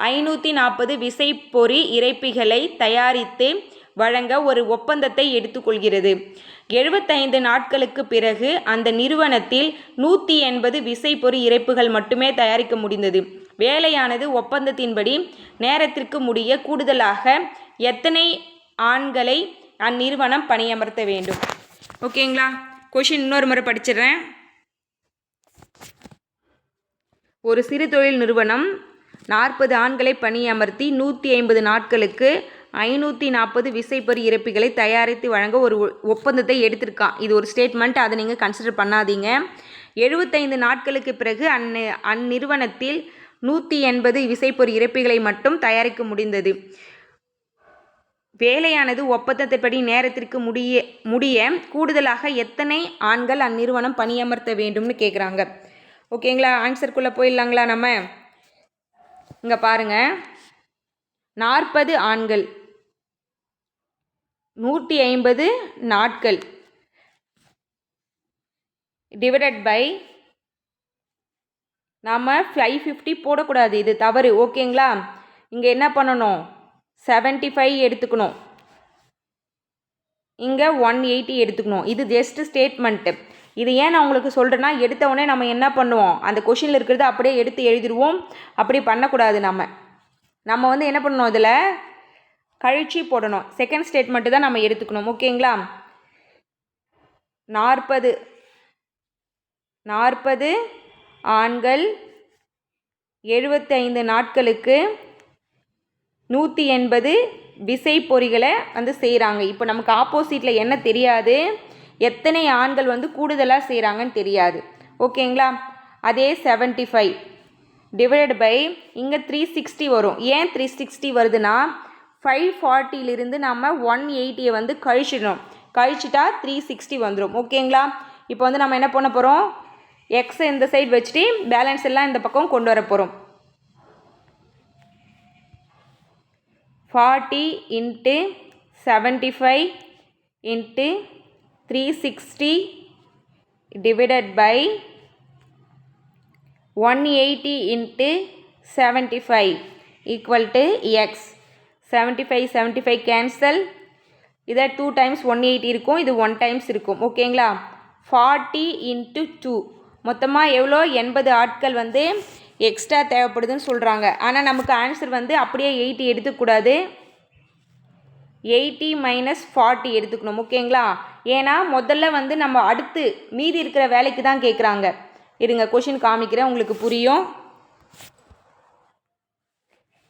540 விசைப்பொறி இறைப்பிகளை தயாரித்து வழங்க ஒரு ஒப்பந்தத்தை எடுத்துக்கொள்கிறது. 75 நாட்களுக்கு பிறகு அந்த நிறுவனத்தில் 180 விசைப்பொறி இறைப்புகள் மட்டுமே தயாரிக்க முடிந்தது. வேலையானது ஒப்பந்தத்தின்படி நேரத்திற்கு முடிய கூடுதலாக எத்தனை ஆண்களை அந்நிறுவனம் பணியமர்த்த வேண்டும்? ஓகேங்களா, கொஷின் இன்னொரு முறை படிச்சிடுறேன். ஒரு சிறு தொழில் நிறுவனம் 40 ஆண்களை பணியமர்த்தி 150 நாட்களுக்கு 540 விசைப்பொறி இறைப்பிகளை தயாரித்து வழங்க ஒரு ஒப்பந்தத்தை எடுத்திருக்கான். இது ஒரு ஸ்டேட்மெண்ட், அதை நீங்கள் கன்சிடர் பண்ணாதீங்க. 75 நாட்களுக்கு பிறகு அந்நிறுவனத்தில் 180 விசைப்பொறி இறைப்பிகளை மட்டும் தயாரிக்க முடிந்தது. வேலையானது ஒப்பந்தத்தின்படி நேரத்திற்கு முடிய கூடுதலாக எத்தனை ஆண்கள் அந்நிறுவனம் பணியமர்த்த வேண்டும்னு கேட்குறாங்க. ஓகேங்களா, ஆன்சருக்குள்ளே போயிடலாங்களா? நம்ம இங்கே பாருங்கள், 40 ஆண்கள் 150 நாட்கள் டிவைடட் பை, நாம் 550 போடக்கூடாது, இது தவறு. ஓகேங்களா, இங்கே என்ன பண்ணணும், 75 எடுத்துக்கணும், இங்கே 180 எடுத்துக்கணும். இது ஜஸ்ட் ஸ்டேட்மெண்ட்டு. இது ஏன் நான் உங்களுக்கு சொல்கிறேன்னா, எடுத்தவுடனே நம்ம என்ன பண்ணுவோம், அந்த கொஷினில் இருக்கிறத அப்படியே எடுத்து எழுதிடுவோம். அப்படி பண்ணக்கூடாது. நம்ம வந்து என்ன பண்ணணும், இதில் கழிச்சு போடணும். செகண்ட் ஸ்டேட்மெண்ட்டு தான் நம்ம எடுத்துக்கணும். ஓகேங்களா, 40 ஆண்கள் 75 நாட்களுக்கு 180 விசைப்பொறிகளை வந்து செய்கிறாங்க. இப்போ நமக்கு ஆப்போசிட்டில் என்ன தெரியாது, எத்தனை ஆண்கள் வந்து கூடுதலாக செய்கிறாங்கன்னு தெரியாது. ஓகேங்களா, அதே 75 டிவைடட் பை, இங்கே 360 வரும். ஏன் 360 வருதுன்னா, 540லிருந்து நம்ம 180 வந்து கழிச்சிடணும். கழிச்சிட்டா 360 வந்துடும். ஓகேங்களா, இப்போ வந்து நம்ம என்ன பண்ண போகிறோம், எக்ஸை இந்த சைடு வச்சுட்டு பேலன்ஸ் எல்லாம் இந்த பக்கம் கொண்டு வர போகிறோம். 40 × 75 × 360 divided by 180 × 75 equal to x. 75 cancel. இதை 2 times 180 இருக்கும், இது 1 times இருக்கும். ஓகேங்களா, 40 × 2 மொத்தமாக எவ்வளோ, 80 ஆட்கள் வந்து எக்ஸ்ட்ரா தேவைப்படுதுன்னு சொல்கிறாங்க. ஆனால் நமக்கு ஆன்சர் வந்து அப்படியே 80 எடுத்துக்கூடாது, 80 - 40 எடுத்துக்கணும். ஓகேங்களா, ஏன்னா முதல்ல வந்து நம்ம அடுத்து மீதி இருக்கிற வேலைக்கு தான் கேட்குறாங்க. இருங்க, கொஷின் காமிக்கிறேன், உங்களுக்கு புரியும்.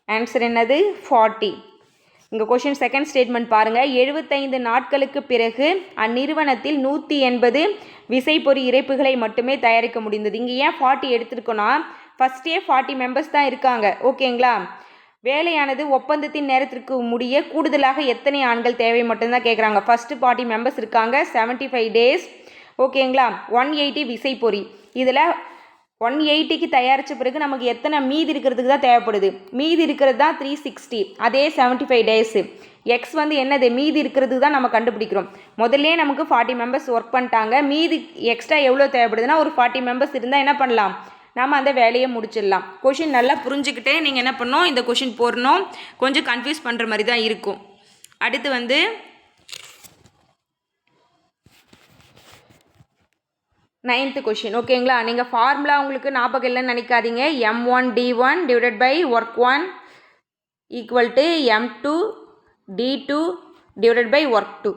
ஆன்சர் என்னது, 40. இங்கே கொஷின் செகண்ட் ஸ்டேட்மெண்ட் பாருங்கள். 75 நாட்களுக்கு பிறகு அந்நிறுவனத்தில் 180 விசைப்பொறி இறைப்புகளை மட்டுமே தயாரிக்க முடிந்தது. இங்கே ஏன் 40 எடுத்துருக்கோன்னா, ஃபஸ்ட்டே 40 மெம்பர்ஸ் தான் இருக்காங்க. ஓகேங்களா, வேலையானது ஒப்பந்தத்தின் நேரத்திற்கு முடிய கூடுதலாக எத்தனை ஆண்கள் தேவை மட்டும்தான் கேட்குறாங்க. ஃபஸ்ட்டு 40 மெம்பர்ஸ் இருக்காங்க, 75 days. ஓகேங்களா, 180 விசைப்பொறி. இதில் 180க்கு தயாரித்த பிறகு நமக்கு எத்தனை மீதி இருக்கிறதுக்கு தான் தேவைப்படுது, மீதி இருக்கிறது தான் 360, அதே 75 days. எக்ஸ் வந்து என்னது, மீதி இருக்கிறதுக்கு தான் நம்ம கண்டுபிடிக்கிறோம். முதல்ல நமக்கு 40 மெம்பர்ஸ் ஒர்க் பண்ணிட்டாங்க, மீதி எக்ஸ்ட்ரா எவ்வளோ தேவைப்படுதுன்னா ஒரு 40 மெம்பர்ஸ் இருந்தால் என்ன பண்ணலாம், நம்ம அந்த வேலையை முடிச்சிடலாம். கொஷின் நல்லா புரிஞ்சுக்கிட்டே நீங்கள் என்ன பண்ணணும், இந்த கொஷின் போடணும். கொஞ்சம் கன்ஃபியூஸ் பண்ணுற மாதிரி தான் இருக்கும். அடுத்து வந்து 9th கொஷின். ஓகேங்களா, நீங்கள் ஃபார்முலா உங்களுக்கு ஞாபகம் இல்லைன்னு நினைக்காதீங்க. M1D1 divided by work 1 equal to M2 D2 divided by work 2.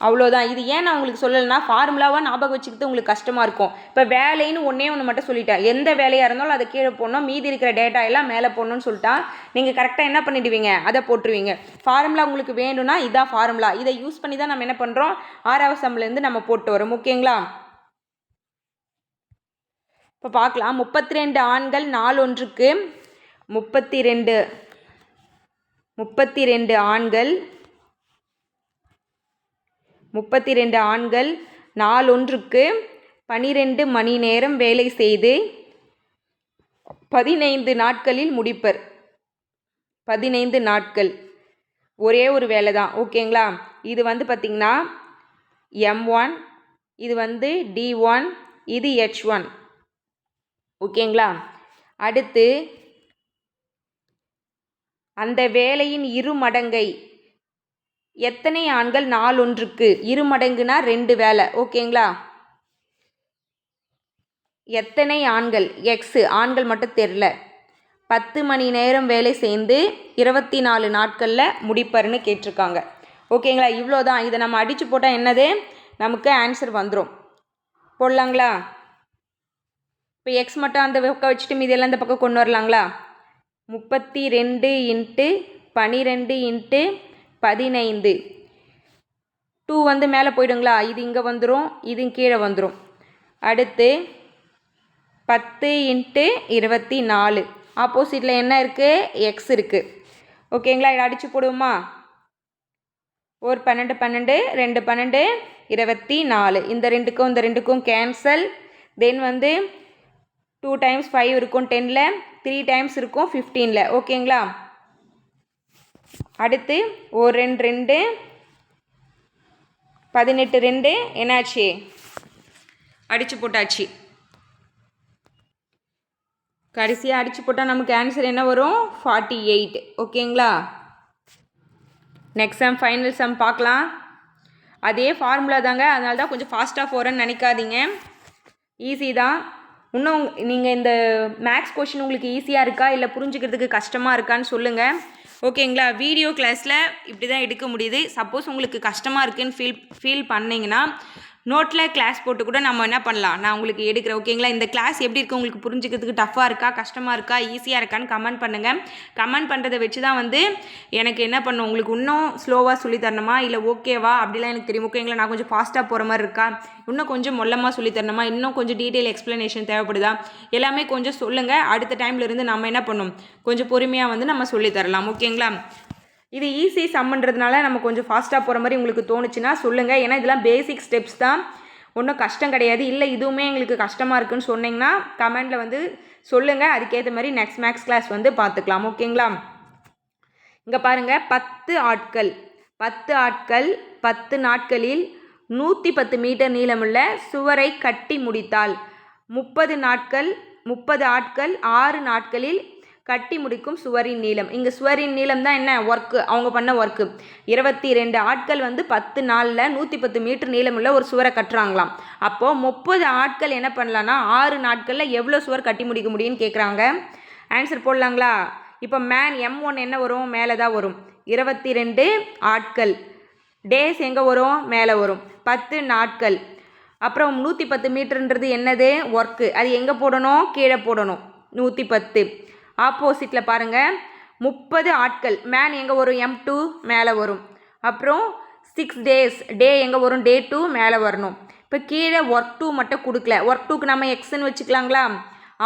அவ்வளோதான். இது ஏன் நான் உங்களுக்கு சொல்லலைன்னா, ஃபார்முலாவாக ஞாபகம் வச்சுக்கிட்டு உங்களுக்கு கஷ்டமாக இருக்கும். இப்போ வேலைன்னு ஒன்று மட்டும் சொல்லிட்டேன், எந்த வேலையாக இருந்தாலும் அதை கீழே போடணும், மீதி இருக்கிற டேட்டா எல்லாம் மேலே போடணும்னு சொல்லிட்டா நீங்கள் கரெக்டாக என்ன பண்ணிடுவீங்க, அதை போட்டுருவீங்க. ஃபார்முலா உங்களுக்கு வேணும்னா இதான் ஃபார்முலா, இதை யூஸ் பண்ணி தான் நம்ம என்ன பண்ணுறோம், 6வது சம்லேருந்து நம்ம போட்டு வரோம். ஓகேங்களா, இப்போ பார்க்கலாம். 32 ஆண்கள் நாள் ஒன்றுக்கு 32 ஆண்கள் நாளொன்றுக்கு 12 மணி நேரம் வேலை செய்து 15 நாட்களில் முடிப்பர். 15 நாட்கள் ஒரே ஒரு வேலை தான். ஓகேங்களா? இது வந்து பார்த்திங்கன்னா M1, இது வந்து D1, இது H1. ஓகேங்களா? அடுத்து அந்த வேலையின் இருமடங்கை எத்தனை ஆண்கள் நாளொன்றுக்கு, இருமடங்குனா 2 வேலை. ஓகேங்களா? எத்தனை ஆண்கள், எக்ஸு ஆண்கள் மட்டும் தெரில, 10 மணி நேரம் வேலை செய்து 24 நாட்களில் முடிப்பர்னு கேட்டிருக்காங்க. ஓகேங்களா? இவ்வளோ தான். இதை நம்ம அடித்து போட்டால் என்னது, நமக்கு ஆன்சர் வந்துடும். போடலாங்களா? இப்போ எக்ஸ் மட்டும் அந்த பக்கம் வச்சுட்டு மீதெல்லாம் இந்த பக்கம் கொண்டு வரலாங்களா? 32 × 12 × 15. 2 வந்து மேலே போயிடுங்களா? இது இங்கே வந்துடும், இது கீழே வந்துடும். அடுத்து 10 × 24. ஆப்போசிட்டில் என்ன இருக்குது? எக்ஸ் இருக்குது. ஓகேங்களா? இதை அடித்து போடுவோமா? ஒரு 12 12, 2 12, 24. இந்த ரெண்டுக்கும் கேன்சல். தென் வந்து 2 × 5 இருக்கும் 10ல், 3 டைம்ஸ் இருக்கும் 15ல். ஓகேங்களா? அடுத்து ஒரு 2 2, 18 2 என்னாச்சு? அடித்து போட்டாச்சு. கடைசியாக அடித்து போட்டால் நமக்கு ஆன்சர் என்ன வரும்? 48. ஓகேங்களா? நெக்ஸ்ட் சம், ஃபைனல் சம் பார்க்கலாம். அதே ஃபார்முலா தாங்க, அதனால தான் கொஞ்சம் ஃபாஸ்ட்டாக போகிறேன்னு நினைக்காதீங்க. ஈஸி தான். இன்னும் நீங்கள் இந்த மேக்ஸ் கொஷின் உங்களுக்கு ஈஸியாக இருக்கா இல்லை புரிஞ்சுக்கிறதுக்கு கஷ்டமாக இருக்கான்னு சொல்லுங்கள். ஓகேங்களா? வீடியோ கிளாஸில் இப்படி தான் எடுக்க முடியுது. சப்போஸ் உங்களுக்கு கஷ்டமாக இருக்குன்னு ஃபீல் பண்ணிங்கன்னா நோட்டில் கிளாஸ் போட்டு கூட நம்ம என்ன பண்ணலாம், நான் உங்களுக்கு எடுக்கிறேன். ஓகேங்களா? இந்த கிளாஸ் எப்படி இருக்குது, உங்களுக்கு புரிஞ்சுக்கிறதுக்கு டஃப்பாக இருக்கா, கஷ்டமாக இருக்கா, ஈஸியாக இருக்கான்னு கமெண்ட் பண்ணுங்கள். கமெண்ட் பண்ணுறதை வச்சு தான் வந்து எனக்கு என்ன பண்ணும், உங்களுக்கு இன்னும் ஸ்லோவாக சொல்லி தரணுமா இல்லை ஓகேவா அப்படிலாம் எனக்கு தெரியும். ஓகேங்களா? நான் கொஞ்சம் ஃபாஸ்ட்டாக போகிற மாதிரி இருக்கா, இன்னும் கொஞ்சம் மொல்லமாக சொல்லி தரணுமா, இன்னும் கொஞ்சம் டீட்டெயில் எக்ஸ்ப்ளனேஷன் தேவைப்படுதா, எல்லாமே கொஞ்சம் சொல்லுங்கள். அடுத்த டைம்லேருந்து நம்ம என்ன பண்ணணும், கொஞ்சம் பொறுமையாக வந்து நம்ம சொல்லி தரலாம். ஓகேங்களா? இது ஈஸி சம்ன்றதுனால நம்ம கொஞ்சம் ஃபாஸ்ட்டாக போகிற மாதிரி உங்களுக்கு தோணுச்சுன்னா சொல்லுங்கள். ஏன்னா இதெல்லாம் பேசிக் ஸ்டெப்ஸ் தான், ஒன்றும் கஷ்டம் கிடையாது. இல்லை இதுவுமே எங்களுக்கு கஷ்டமாக இருக்குதுன்னு சொன்னிங்கன்னா கமெண்டில் வந்து சொல்லுங்கள். அதுக்கேற்ற மாதிரி நெக்ஸ்ட் மேக்ஸ் கிளாஸ் வந்து பார்த்துக்கலாம். ஓகேங்களா? இங்கே பாருங்கள், 10 ஆட்கள் 10 நாட்களில் 110 மீட்டர் நீளமுள்ள சுவரை கட்டி முடித்தால் 30 ஆட்கள் 6 நாட்களில் கட்டி முடிக்கும் சுவரின் நீளம். இங்கே சுவரின் நீளம் தான் என்ன, ஒர்க்கு, அவங்க பண்ண ஒர்க்கு. 22 ஆட்கள் வந்து 10 நாளில் 110 மீட்டர் நீளமுள்ள ஒரு சுவரை கட்டுறாங்களாம். அப்போது 30 ஆட்கள் என்ன பண்ணலான்னா 6 நாட்களில் எவ்வளோ சுவர் கட்டி முடிக்க முடியும்னு கேட்குறாங்க. ஆன்சர் போடலாங்களா? இப்போ M1 என்ன வரும், மேலே தான் வரும். 22 ஆட்கள், டேஸ் எங்கே வரும், மேலே வரும். 10 நாட்கள், அப்புறம் 110 மீட்டர்ன்றது என்னது, ஒர்க்கு, அது எங்கே போடணும், கீழே போடணும். 110. ஆப்போசிட்டில் பாருங்கள், 30 ஆட்கள், எங்கே வரும், M2 மேலே வரும். அப்புறம் 6 டேஸ், டே எங்கே வரும், டே 2 மேலே வரணும். இப்போ கீழே ஒர்க் 2 மட்டும் கொடுக்கல. ஒர்க் 2க்கு நம்ம எக்ஸ்ன்னு வச்சுக்கலாங்களா?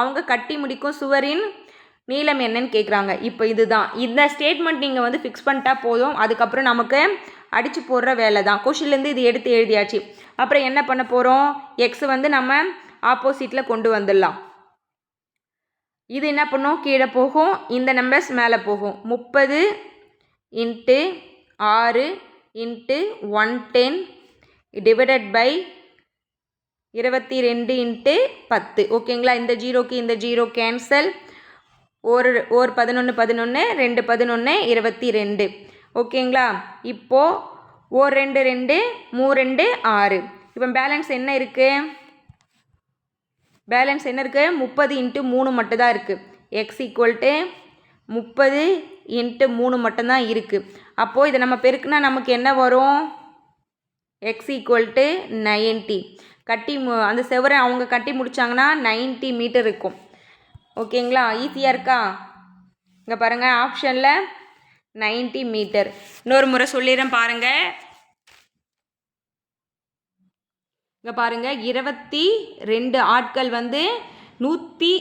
அவங்க கட்டி முடிக்கும் சுவரின் நீளம் என்னன்னு கேட்குறாங்க. இப்போ இதுதான், இந்த ஸ்டேட்மெண்ட் நீங்கள் வந்து ஃபிக்ஸ் பண்ணிட்டா போதும். அதுக்கப்புறம் நமக்கு அடித்து போடுற வேலை தான். கொஷின்லேருந்து இது எடுத்து எழுதியாச்சு. அப்புறம் என்ன பண்ண போகிறோம், எக்ஸ் வந்து நம்ம ஆப்போசிட்டில் கொண்டு வந்துடலாம். இது என்ன பண்ணும், கீழே போகும், இந்த நம்பர்ஸ் மேலே போகும். 30 × 6 × 110 டிவைடட் பை 22 × 10. ஓகேங்களா? இந்த ஜீரோக்கு இந்த ஜீரோ கேன்சல். ஒரு 11 11, 2 11, 22. ஓகேங்களா? இப்போது ஒரு 2 2, 3 2, 6. இப்போ பேலன்ஸ் என்ன இருக்குது, 30 × 3 மட்டும்தான் இருக்குது. எக்ஸ் ஈக்குவல் டு 30 × 3 மட்டும்தான் இருக்குது. அப்போது இதை நம்ம பெருக்குனா நமக்கு என்ன வரும், எக்ஸ் ஈக்குவல் டு 90. அந்த செவரை அவங்க கட்டி முடித்தாங்கன்னா 90 மீட்டர் இருக்கும். ஓகேங்களா? ஈஸியாக இருக்கா? இங்கே பாருங்கள், ஆப்ஷனில் 90 மீட்டர். இன்னொரு முறை சொல்லிடுறேன் பாருங்கள். இங்கே பாருங்கள், 22 ஆட்கள் வந்து 110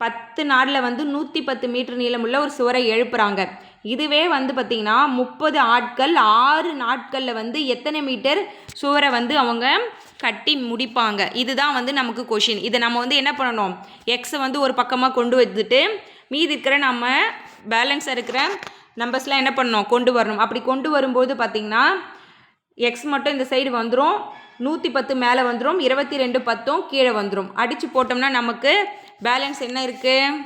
10 நாளில் வந்து 110 மீட்டர் நீளமுள்ள ஒரு சுவரை எழுப்புறாங்க. இதுவே வந்து பார்த்திங்கன்னா 30 ஆட்கள் 6 நாட்களில் வந்து எத்தனை மீட்டர் சுவரை வந்து அவங்க கட்டி முடிப்பாங்க? இதுதான் வந்து நமக்கு கொஷின். இதை நம்ம வந்து என்ன பண்ணணும், எக்ஸை வந்து ஒரு பக்கமாக கொண்டு வந்துட்டு மீதி இருக்கிற நம்ம பேலன்ஸாக இருக்கிற நம்பர்ஸ்லாம் என்ன பண்ணணும், கொண்டு வரணும். அப்படி கொண்டு வரும்போது பார்த்திங்கன்னா எக்ஸ் மட்டும் இந்த சைடு வந்துடும், 110 மேலே வந்துடும், 22 10 கீழே வந்துடும். அடித்து போட்டோம்னா நமக்கு பேலன்ஸ் என்ன இருக்குது,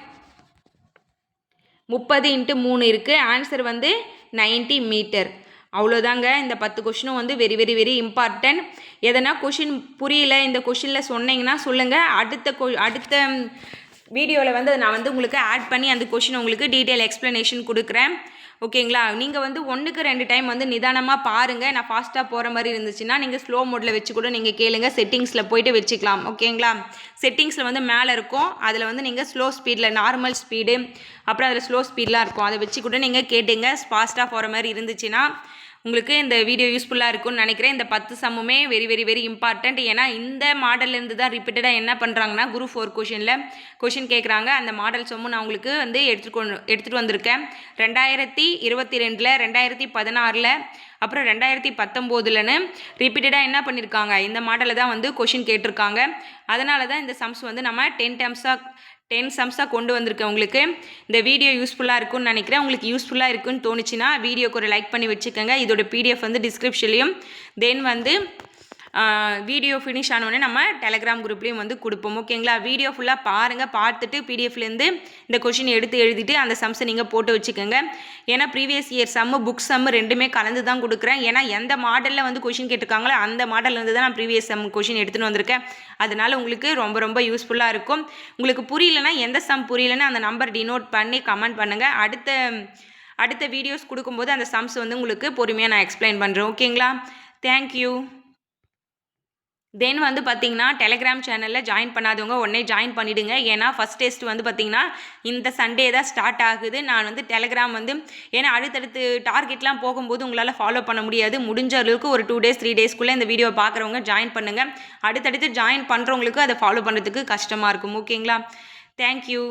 30 × 3 இருக்குது. ஆன்சர் வந்து 90 மீட்டர். அவ்வளோதாங்க. இந்த 10 கொஷினும் வந்து வெரி வெரி வெரி இம்பார்ட்டன்ட். எதனா கொஷின் புரியல இந்த கொஷினில் சொன்னீங்கன்னா சொல்லுங்கள். அடுத்த வீடியோவில் வந்து நான் வந்து உங்களுக்கு ஆட் பண்ணி அந்த கொஷின் உங்களுக்கு டீட்டெயில் எக்ஸ்ப்ளனேஷன் கொடுக்குறேன். ஓகேங்களா? நீங்கள் வந்து 1க்கு 2 டைம் வந்து நிதானமாக பாருங்கள். நான் ஃபாஸ்ட்டாக போகிற மாதிரி இருந்துச்சுன்னா நீங்கள் ஸ்லோ மோடில் வச்சு கூட நீங்கள் கேளுங்க. செட்டிங்ஸில் போய்ட்டு வச்சுக்கலாம். ஓகேங்களா? செட்டிங்ஸில் வந்து மேலே இருக்கும், அதில் வந்து நீங்கள் ஸ்லோ ஸ்பீடில் நார்மல் ஸ்பீடு அப்புறம் அதில் ஸ்லோ ஸ்பீடெலாம் இருக்கும், அதை வச்சு கூட நீங்கள் கேட்டுங்க. ஃபாஸ்ட்டாக போகிற மாதிரி இருந்துச்சுன்னா உங்களுக்கு இந்த வீடியோ யூஸ்ஃபுல்லாக இருக்கும்னு நினைக்கிறேன். இந்த 10 சம்முமே வெரி வெரி வெரி இம்பார்ட்டண்ட். ஏன்னா இந்த மாடல்லேருந்து தான் ரிப்பீட்டடாக என்ன பண்ணுறாங்கன்னா குரூப் 4 கொஷின் கேட்குறாங்க. அந்த மாடல் சம்மும் நான் உங்களுக்கு வந்து எடுத்துகிட்டு வந்திருக்கேன். 2022, 2016 அப்புறம் 2019 ரிப்பீட்டடாக என்ன பண்ணியிருக்காங்க, இந்த மாடலில் தான் வந்து கொஷின் கேட்டிருக்காங்க. அதனால தான் இந்த சம்ஸ் வந்து நம்ம 10 சம்ஸாக கொண்டு வந்திருக்கேன். உங்களுக்கு இந்த வீடியோ யூஸ்ஃபுல்லாக இருக்கும்னு நினைக்கிறேன். உங்களுக்கு யூஸ்ஃபுல்லாக இருக்குன்னு தோணுச்சுன்னா வீடியோக்கு ஒரு லைக் பண்ணி வச்சுக்கோங்க. இதோட PDF வந்து டிஸ்கிரிப்ஷன்லேயும் தென் வந்து வீடியோ ஃபினிஷ் ஆனோடனே நம்ம டெலகிராம் குரூப்லேயும் வந்து கொடுப்போம். ஓகேங்களா? வீடியோ ஃபுல்லாக பாருங்கள், பார்த்துட்டு PDFலேருந்து இந்த கொஷின் எடுத்து எழுதிட்டு அந்த சம்ஸை நீங்கள் போட்டு வச்சுக்கோங்க. ஏன்னா ப்ரீவியஸ் இயர் சம்மு புக் சம்மு ரெண்டுமே கலந்து தான் கொடுக்குறேன். ஏன்னா எந்த மாடலில் வந்து கொஷின் கேட்டிருக்காங்களோ அந்த மாடல்லேருந்து தான் நான் ப்ரீவியஸ் சம் கொஷின் எடுத்துகிட்டு வந்திருக்கேன். அதனால் உங்களுக்கு ரொம்ப ரொம்ப யூஸ்ஃபுல்லாக இருக்கும். உங்களுக்கு புரியலன்னா, எந்த சம் புரியலன்னா அந்த நம்பர் டினோட் பண்ணி கமெண்ட் பண்ணுங்கள். அடுத்த வீடியோஸ் கொடுக்கும்போது அந்த சம்ஸ் வந்து உங்களுக்கு பொறுமையாக நான் எக்ஸ்பிளைன் பண்ணுறேன். ஓகேங்களா? தேங்க்யூ. தென் வந்து பார்த்திங்கன்னா டெலகிராம் சேனலில் ஜாயின் பண்ணாதவங்க உடனே ஜாயின் பண்ணிவிடுங்க. ஏன்னா ஃபஸ்ட் டெஸ்ட் வந்து பார்த்திங்கன்னா இந்த சண்டே தான் ஸ்டார்ட் ஆகுது. நான் வந்து டெலகிராம் வந்து ஏன்னா அடுத்தடுத்து டார்கெட்லாம் போகும்போது உங்களால் ஃபாலோ பண்ண முடியாது. முடிஞ்ச அளவுக்கு ஒரு 2 days 3 daysக்குள்ளே இந்த வீடியோ பார்க்குறவங்க ஜாயின் பண்ணுங்கள். அடுத்தடுத்து ஜாயின் பண்ணுறவங்களுக்கு அதை ஃபாலோ பண்ணுறதுக்கு கஷ்டமாக இருக்கும். ஓகேங்களா? தேங்க்யூ.